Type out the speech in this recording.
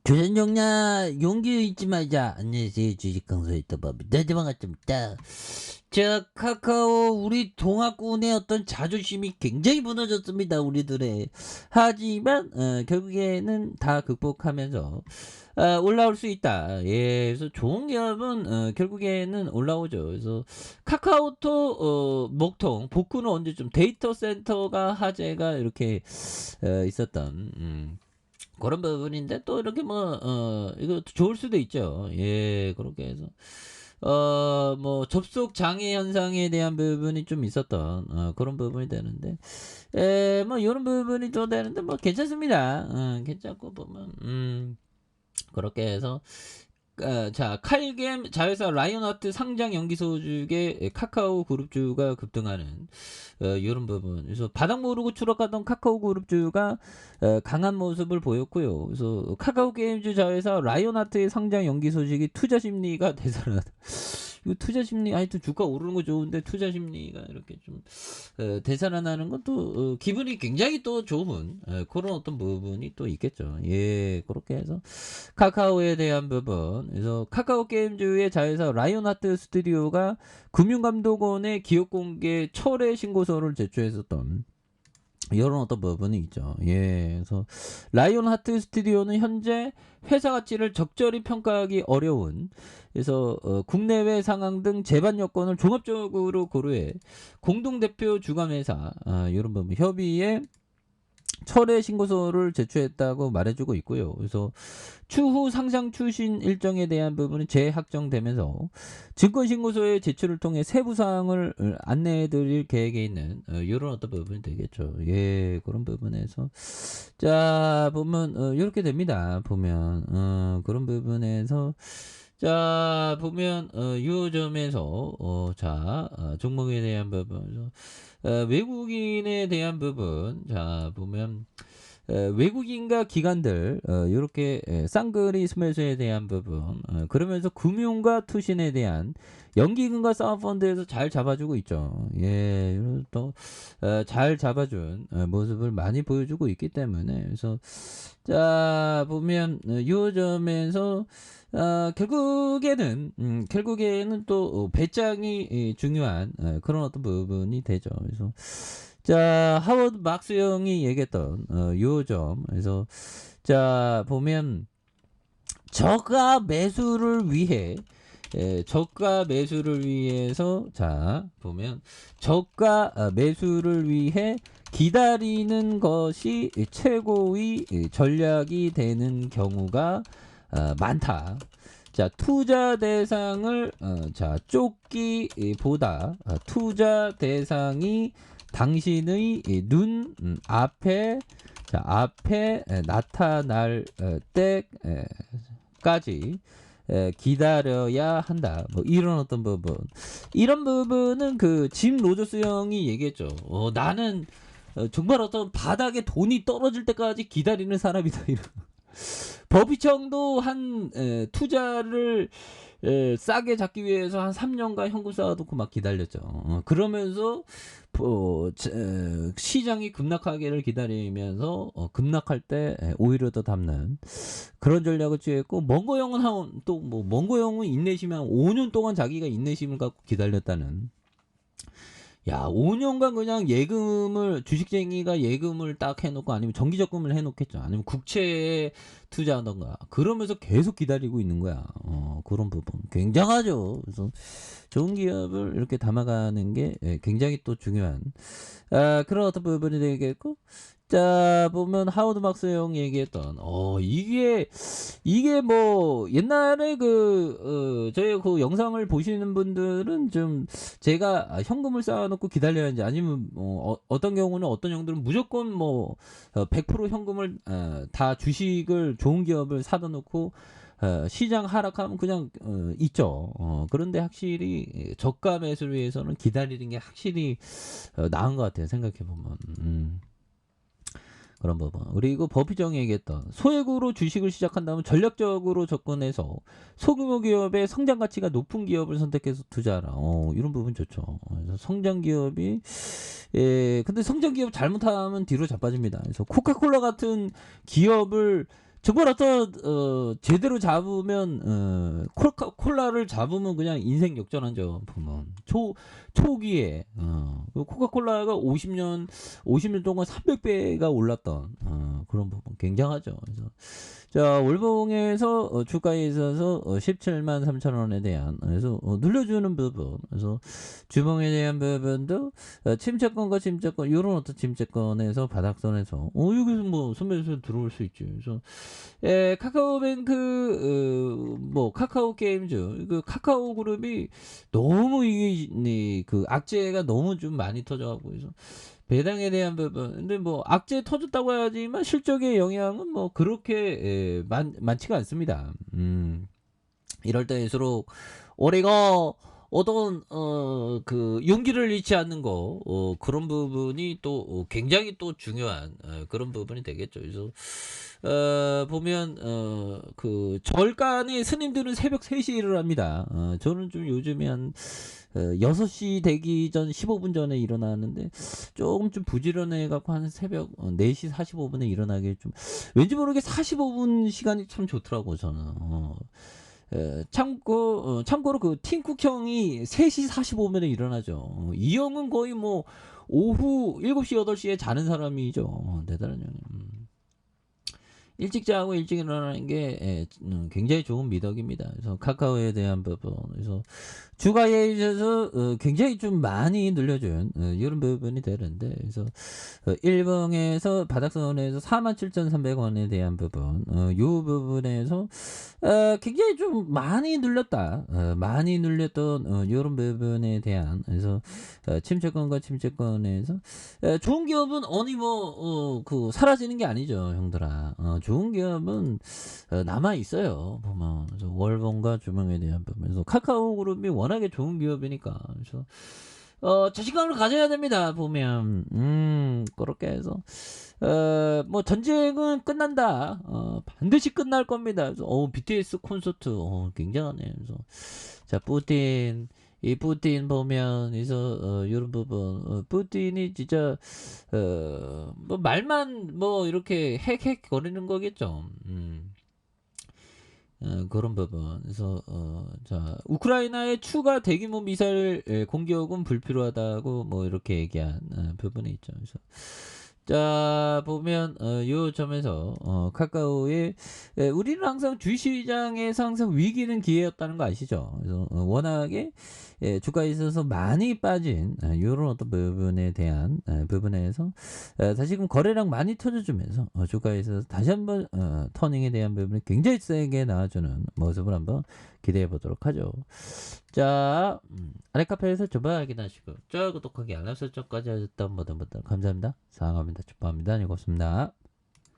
주전정야 용기 잊지 말자. 안녕하세요. 주식강사의 떠밥입니다. 반갑습니다. 자, 카카오 우리 동학군의 어떤 자존심이 굉장히 무너졌습니다. 우리들의. 하지만 결국에는 다 극복하면서 올라올 수 있다. 예, 그래서 좋은 기업은 결국에는 올라오죠. 그래서 카카오톡 목통 복구는 언제쯤 데이터 센터가 화재가 이렇게 있었던 그런 부분인데 또 이렇게 이거 좋을 수도 있죠. 예, 그렇게 해서 뭐 접속 장애 현상에 대한 부분이 좀 있었던 그런 부분이 되는데, 뭐 이런 부분이 또 되는데 뭐 괜찮습니다. 괜찮고 보면 그렇게 해서 자, 칼겜 자회사 라이온하트 상장 연기 소식에 카카오 그룹주가 급등하는 이런 부분. 그래서 바닥 모르고 추락하던 카카오 그룹주가 강한 모습을 보였고요. 그래서 카카오 게임즈 자회사 라이온하트의 상장 연기 소식이 투자 심리가 되살아났다. 이거 투자 심리, 하여튼 주가 오르는 거 좋은데 투자 심리가 이렇게 좀 되살아나는 것도 기분이 굉장히 또 좋은 그런 어떤 부분이 또 있겠죠. 예, 그렇게 해서 카카오에 대한 부분. 그래서 카카오 게임즈의 자회사 라이온하트 스튜디오가 금융감독원의 기업공개 철회 신고서를 제출했었던 이런 어떤 부분이 있죠. 예, 그래서 라이온 하트 스튜디오는 현재 회사 가치를 적절히 평가하기 어려운, 그래서 국내외 상황 등 재반 여건을 종합적으로 고려해 공동대표 주관회사 이런 부분 협의에 철회 신고서를 제출했다고 말해주고 있고요. 그래서 추후 상장 추진 일정에 대한 부분은 재확정되면서 증권신고서의 제출을 통해 세부 사항을 안내해드릴 계획에 있는 이런 어떤 부분이 되겠죠. 예, 그런 부분에서 자 보면 이렇게 됩니다. 보면 그런 부분에서 자 보면 이 점에서 종목에 대한 부분, 외국인에 대한 부분, 자 보면 외국인과 기관들 이렇게 쌍거리 스매셔에 대한 부분, 그러면서 금융과 투신에 대한 연기금과 사모펀드에서 잘 잡아주고 있죠. 예, 또잘 잡아준 모습을 많이 보여주고 있기 때문에, 그래서 자 보면 이 점에서 결국에는 또 배짱이 중요한 그런 어떤 부분이 되죠. 그래서 자 하워드 막스 형이 얘기했던 요점, 그래서 자 보면 저가 매수를 위해 저가 매수를 위해서, 자 보면 저가 매수를 위해 기다리는 것이 최고의 전략이 되는 경우가 많다. 자, 투자 대상을 쫓기보다 투자 대상이 당신의 눈 앞에 나타날 때까지 기다려야 한다. 뭐 이런 어떤 부분, 이런 부분은 그 짐 로저스 형이 얘기했죠. 나는 정말 어떤 바닥에 돈이 떨어질 때까지 기다리는 사람이다. 이런. 버피청도 투자를 싸게 잡기 위해서 한 3년간 현금 쌓아놓고 막 기다렸죠. 그러면서 시장이 급락하기를 기다리면서 급락할 때 오히려 더 담는 그런 전략을 취했고, 멍거형은 인내심이 한 5년 동안 자기가 인내심을 갖고 기다렸다는. 야, 5년간 그냥 주식쟁이가 예금을 딱 해놓고 아니면 정기적금을 해놓겠죠. 아니면 국채에 투자하던가. 그러면서 계속 기다리고 있는 거야. 그런 부분. 굉장하죠. 그래서 좋은 기업을 이렇게 담아가는 게 굉장히 또 중요한 그런 어떤 부분이 되겠고, 자 보면 하워드 막스 형 얘기했던 이게 뭐 옛날에 저희 그 영상을 보시는 분들은 좀 제가 현금을 쌓아놓고 기다려야 하는지, 아니면 어떤 경우는 어떤 형들은 무조건 100% 현금을 다 주식을 좋은 기업을 사다 놓고 시장 하락하면 그냥 있죠. 그런데 확실히 저가 매수를 위해서는 기다리는 게 확실히 나은 것 같아요. 생각해 보면. 그런 부분. 그리고 버피정이 얘기했던 소액으로 주식을 시작한다면 전략적으로 접근해서 소규모 기업의 성장 가치가 높은 기업을 선택해서 투자하라. 이런 부분 좋죠. 그래서 성장 기업이 근데 성장 기업 잘못하면 뒤로 자빠집니다. 그래서 코카콜라 같은 기업을 정말 제대로 잡으면 코카콜라를 잡으면 그냥 인생 역전하죠. 보면 초기에 그 코카콜라가 50년 동안 300배가 올랐던 그런 부분 굉장하죠. 그래서 자 월봉에서 주가에 있어서 17만 3천 원에 대한 그래서 눌려주는 부분 그래서 주봉에 대한 부분도 침체권과 침체권 요런 어떤 침체권에서 바닥선에서 여기서 뭐 선배에서 들어올 수 있지. 그래서 카카오뱅크 뭐 카카오 게임즈 그 카카오 그룹이 너무 이게 그 악재가 너무 좀 많이 터져가고 그래서 배당에 대한 부분 근데 뭐 악재 터졌다고 해야지만 실적의 영향은 뭐 그렇게 많지가 않습니다. 이럴 때일수록 우리가 어떤 그 용기를 잃지 않는 거 그런 부분이 또 굉장히 또 중요한 그런 부분이 되겠죠. 그래서 보면 그 절간에 스님들은 새벽 3시에 일어납니다. 저는 좀 요즘에 한 6시 되기 전 15분 전에 일어나는데 조금 좀 부지런해 갖고 한 새벽 4시 45분에 일어나게 좀 왠지 모르게 45분 시간이 참 좋더라고 저는. 참고로 그 팀쿡 형이 3시 45분에 일어나죠. 이 형은 거의 뭐 오후 7시 8시에 자는 사람이죠. 대단한 형이. 일찍 자고 일찍 일어나는 게 굉장히 좋은 미덕입니다. 그래서 카카오에 대한 부분 그래서 주가에 있어서 굉장히 좀 많이 늘려준 이런 부분이 되는데 그래서 일봉에서 바닥선에서 47,300원에 대한 부분 요 부분에서 굉장히 좀 많이 눌렸다 많이 눌렸던 이런 부분에 대한 그래서 침체권과 침체권에서 좋은 기업은 어니 뭐 그 사라지는 게 아니죠 형들아. 좋은 기업은 남아 있어요 보면. 그래서 월봉과 주봉에 대한 부분 그래서 카카오 그룹이 워낙에 좋은 기업이니까 그래서 자신감을 가져야 됩니다 보면. 그렇게 해서 뭐 전쟁은 끝난다. 반드시 끝날 겁니다. 그래서 BTS 콘서트 굉장하네. 그래서 자 이 푸틴 보면 그래서 이런 부분 푸틴이 진짜 뭐 말만 뭐 이렇게 핵핵 거리는 거겠죠. 그런 부분. 그래서 자 우크라이나의 추가 대규모 미사일 공격은 불필요하다고 뭐 이렇게 얘기한 부분이 있죠. 그래서 자 보면 요 점에서 카카오의 우리는 항상 주식시장에서 항상 위기는 기회였다는 거 아시죠? 그래서 워낙에 주가에 있어서 많이 빠진 요런 어떤 부분에 대한 부분에서 다시금 거래량 많이 터져주면서 주가에 있어서 다시 한번 터닝에 대한 부분이 굉장히 세게 나와주는 모습을 한번 기대해 보도록 하죠. 자 아래 카페에서 저번 확인하시고 저 구독하기 알람 설정까지 하셨던 모든 분들 감사합니다. 사랑합니다. 축복합니다. 읽었습니다.